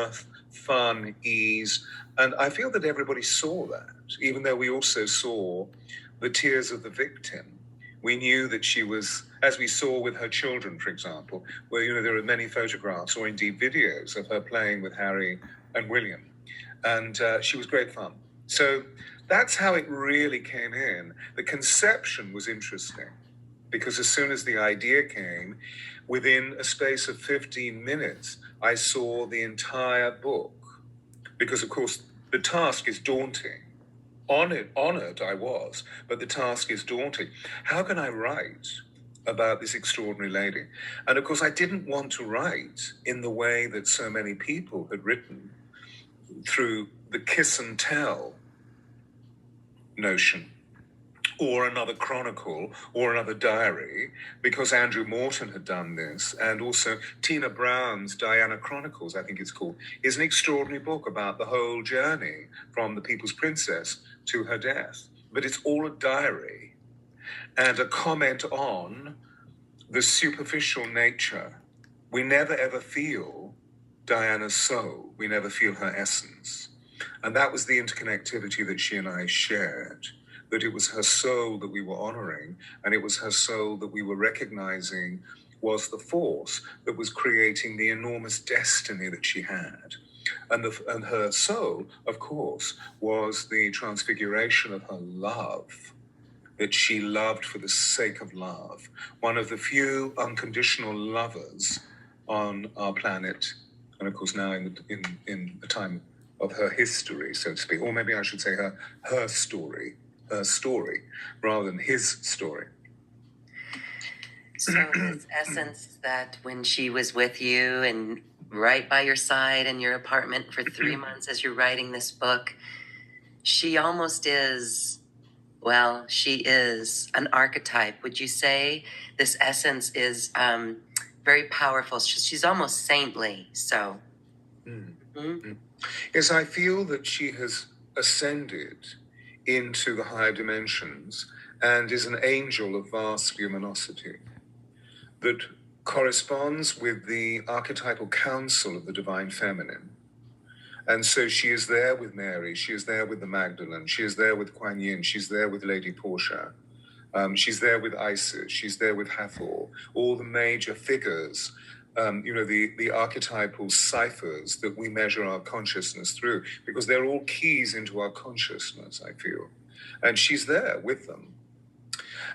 mirth, fun, ease. And I feel that everybody saw that, even though we also saw the tears of the victim. We knew that she was, as we saw with her children, for example, where, there are many photographs or indeed videos of her playing with Harry and William. And she was great fun. So that's how it really came in. The conception was interesting because as soon as the idea came, within a space of 15 minutes, I saw the entire book. Because, of course, the task is daunting. Honored I was, but the task is daunting. How can I write about this extraordinary lady? And of course, I didn't want to write in the way that so many people had written through the kiss and tell notion, or another chronicle, or another diary, because Andrew Morton had done this, and also Tina Brown's Diana Chronicles, I think it's called, is an extraordinary book about the whole journey from the People's Princess to her death. But it's all a diary and a comment on the superficial nature. We never ever feel Diana's soul. We never feel her essence. And that was the interconnectivity that she and I shared, that it was her soul that we were honoring, and it was her soul that we were recognizing was the force that was creating the enormous destiny that she had. And her soul, of course, was the transfiguration of her love, that she loved for the sake of love. One of the few unconditional lovers on our planet, and of course now in the time of her history, so to speak, or maybe I should say her story, rather than his story. So this essence that when she was with you and right by your side in your apartment for 3 months as you're writing this book, she almost is, well, she is an archetype. Would you say this essence is very powerful? She's almost saintly, so. Yes, I feel that she has ascended into the higher dimensions and is an angel of vast luminosity that corresponds with the archetypal council of the divine feminine. And so she is there with Mary, she is there with the Magdalene, she is there with Kuan Yin, she's there with Lady Portia, she's there with Isis, she's there with Hathor, all the major figures, the archetypal ciphers that we measure our consciousness through, because they're all keys into our consciousness, I feel. And she's there with them.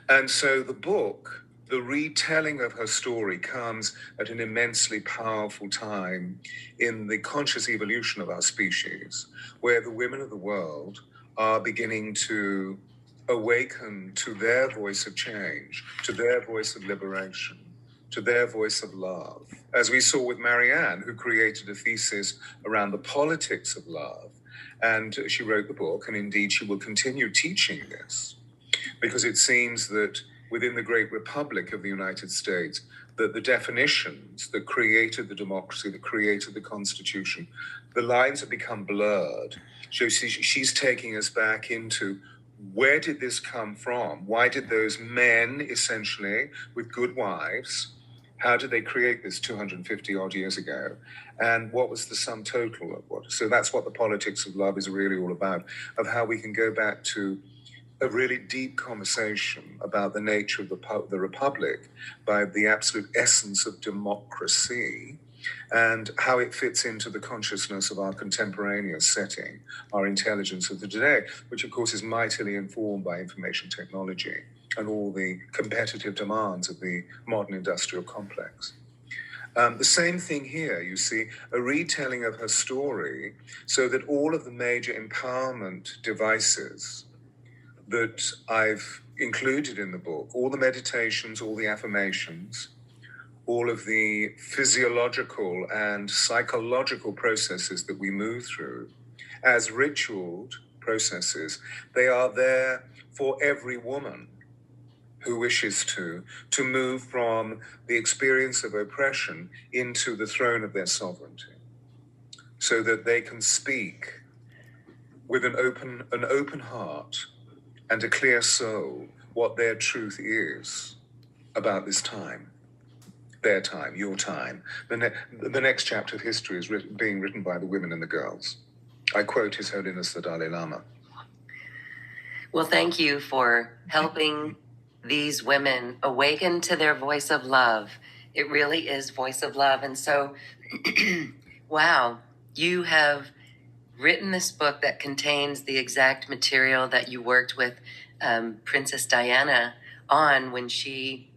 And so the book, the retelling of her story, comes at an immensely powerful time in the conscious evolution of our species, where the women of the world are beginning to awaken to their voice of change, to their voice of liberation, to their voice of love. As we saw with Marianne, who created a thesis around the politics of love. And she wrote the book, and indeed she will continue teaching this, because it seems that within the great republic of the United States, that the definitions that created the democracy, that created the Constitution, the lines have become blurred. So she's taking us back into, where did this come from? Why did those men, essentially, with good wives, how did they create this 250 odd years ago? And what was the sum total of what? So that's what the politics of love is really all about, of how we can go back to a really deep conversation about the nature of the republic by the absolute essence of democracy and how it fits into the consciousness of our contemporaneous setting, our intelligence of the today, which of course is mightily informed by information technology and all the competitive demands of the modern industrial complex. The same thing here, you see, a retelling of her story so that all of the major empowerment devices that I've included in the book, all the meditations, all the affirmations, all of the physiological and psychological processes that we move through as ritualed processes, they are there for every woman who wishes to move from the experience of oppression into the throne of their sovereignty, so that they can speak with an open heart and a clear soul what their truth is about this time. their time, your time. The next chapter of history is being written by the women and the girls. I quote His Holiness the Dalai Lama. Well, thank you for helping these women awaken to their voice of love. It really is voice of love. And so, wow, you have written this book that contains the exact material that you worked with Princess Diana on when she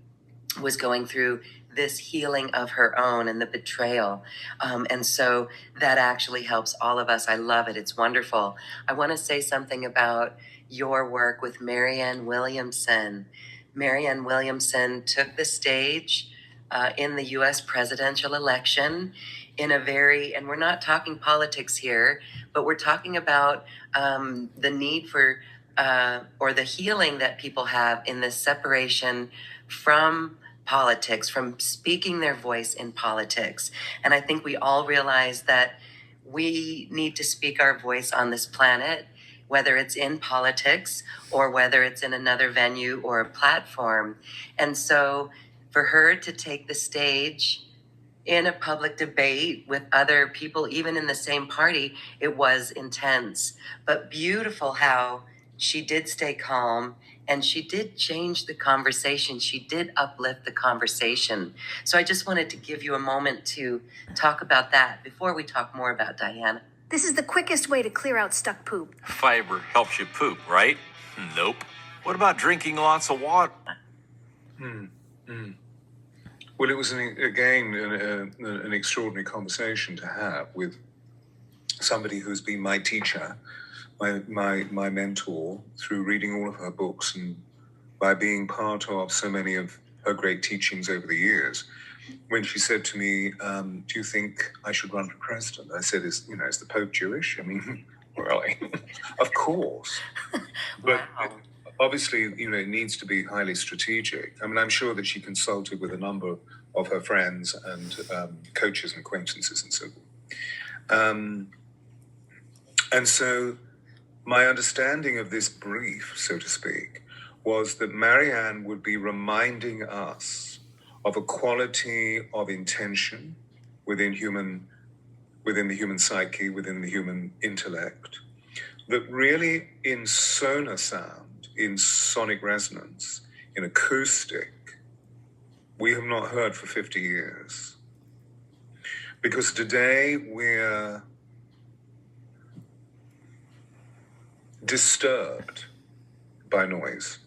was going through this healing of her own and the betrayal. And so that actually helps all of us. I love it. It's wonderful. I want to say something about your work with Marianne Williamson. Marianne Williamson took the stage in the US presidential election in a very, and we're not talking politics here, but we're talking about the need for, or the healing that people have in this separation from politics, from speaking their voice in politics. And I think we all realize that we need to speak our voice on this planet, whether it's in politics or whether it's in another venue or a platform. And so for her to take the stage in a public debate with other people, even in the same party, it was intense, but beautiful how she did stay calm and she did change the conversation. She did uplift the conversation. So I just wanted to give you a moment to talk about that before we talk more about Diana. This is the quickest way to clear out stuck poop. Fiber helps you poop, right? Nope. What about drinking lots of water? Well, it was an extraordinary conversation to have with somebody who's been my teacher, my mentor, through reading all of her books and by being part of so many of her great teachings over the years. When she said to me, "Do you think I should run for president?" I said, "Is the Pope Jewish?" I mean, really, of course, but. Wow. Obviously, it needs to be highly strategic. I mean, I'm sure that she consulted with a number of her friends and coaches and acquaintances and so forth. And so my understanding of this brief, so to speak, was that Marianne would be reminding us of a quality of intention within the human psyche, within the human intellect, that really in sonar sound, in sonic resonance, in acoustic, we have not heard for 50 years. Because today we're disturbed by noise.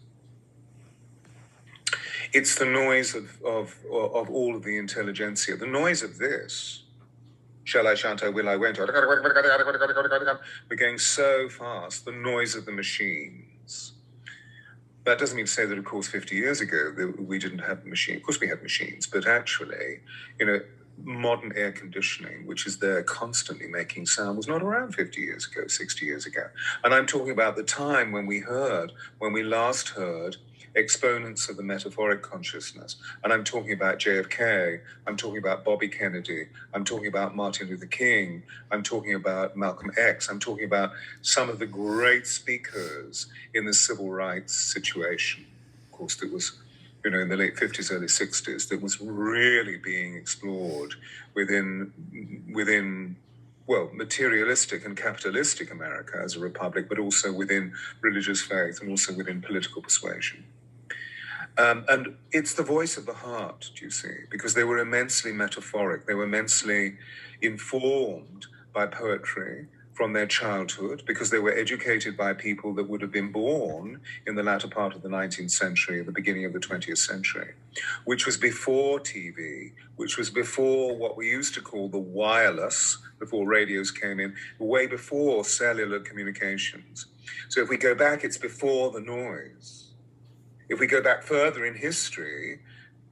It's the noise of all of the intelligentsia, the noise of this. Shall I, shan't I, will I, won't I? We're going so fast, the noise of the machines. That doesn't mean to say that, of course, 50 years ago, we didn't have machines. Of course, we had machines, but actually, modern air conditioning, which is there constantly making sound, was not around 50 years ago, 60 years ago. And I'm talking about the time when we last heard exponents of the metaphoric consciousness. And I'm talking about JFK, I'm talking about Bobby Kennedy, I'm talking about Martin Luther King, I'm talking about Malcolm X, I'm talking about some of the great speakers in the civil rights situation. Of course, that was, in the late 50s, early 60s, that was really being explored within materialistic and capitalistic America as a republic, but also within religious faith and also within political persuasion. And it's the voice of the heart, do you see, because they were immensely metaphoric. They were immensely informed by poetry from their childhood, because they were educated by people that would have been born in the latter part of the 19th century, the beginning of the 20th century, which was before TV, which was before what we used to call the wireless, before radios came in, way before cellular communications. So if we go back, it's before the noise. If we go back further in history,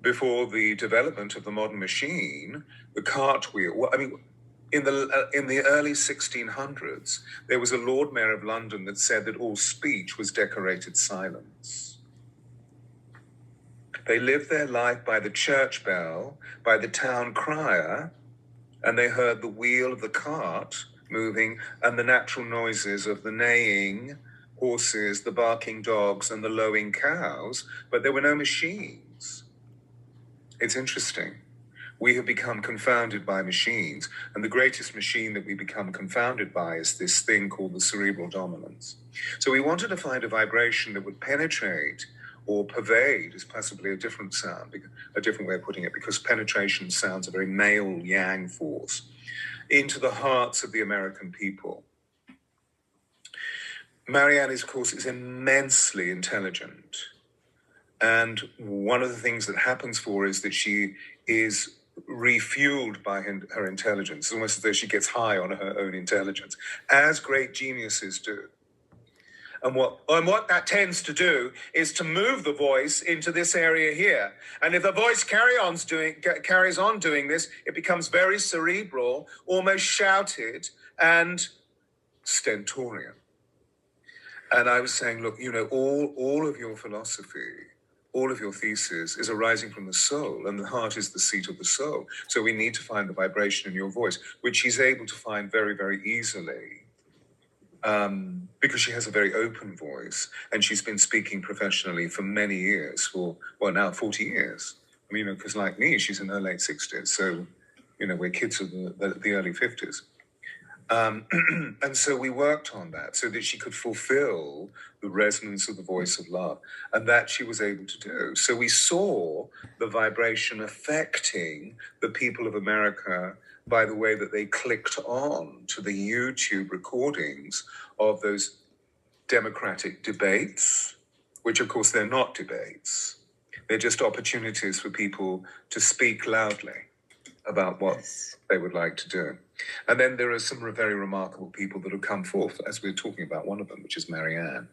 before the development of the modern machine, the cartwheel, in the early 1600s, there was a Lord Mayor of London that said that all speech was decorated silence. They lived their life by the church bell, by the town crier, and they heard the wheel of the cart moving and the natural noises of the neighing horses, the barking dogs, and the lowing cows, but there were no machines. It's interesting. we have become confounded by machines. And the greatest machine that we become confounded by is this thing called the cerebral dominance. So we wanted to find a vibration that would penetrate or pervade is possibly a different sound, a different way of putting it, because penetration sounds a very male yang force, into the hearts of the American people. Marianne, of course, is immensely intelligent. And one of the things that happens for her is that she is refueled by her intelligence. It's almost as though she gets high on her own intelligence, as great geniuses do. And what that tends to do is to move the voice into this area here. And if the voice carries on doing this, it becomes very cerebral, almost shouted, and stentorian. And I was saying, look, all of your philosophy, all of your thesis is arising from the soul, and the heart is the seat of the soul. So we need to find the vibration in your voice, which she's able to find very, very easily. Because she has a very open voice, and she's been speaking professionally for many years, now 40 years. I mean, because like me, she's in her late 60s, so, we're kids of the early 50s. And so we worked on that so that she could fulfill the resonance of the voice of love, and that she was able to do. So we saw the vibration affecting the people of America by the way that they clicked on to the YouTube recordings of those democratic debates, which of course they're not debates. They're just opportunities for people to speak loudly about what they would like to do. And then there are some very remarkable people that have come forth, as we're talking about one of them, which is Marianne.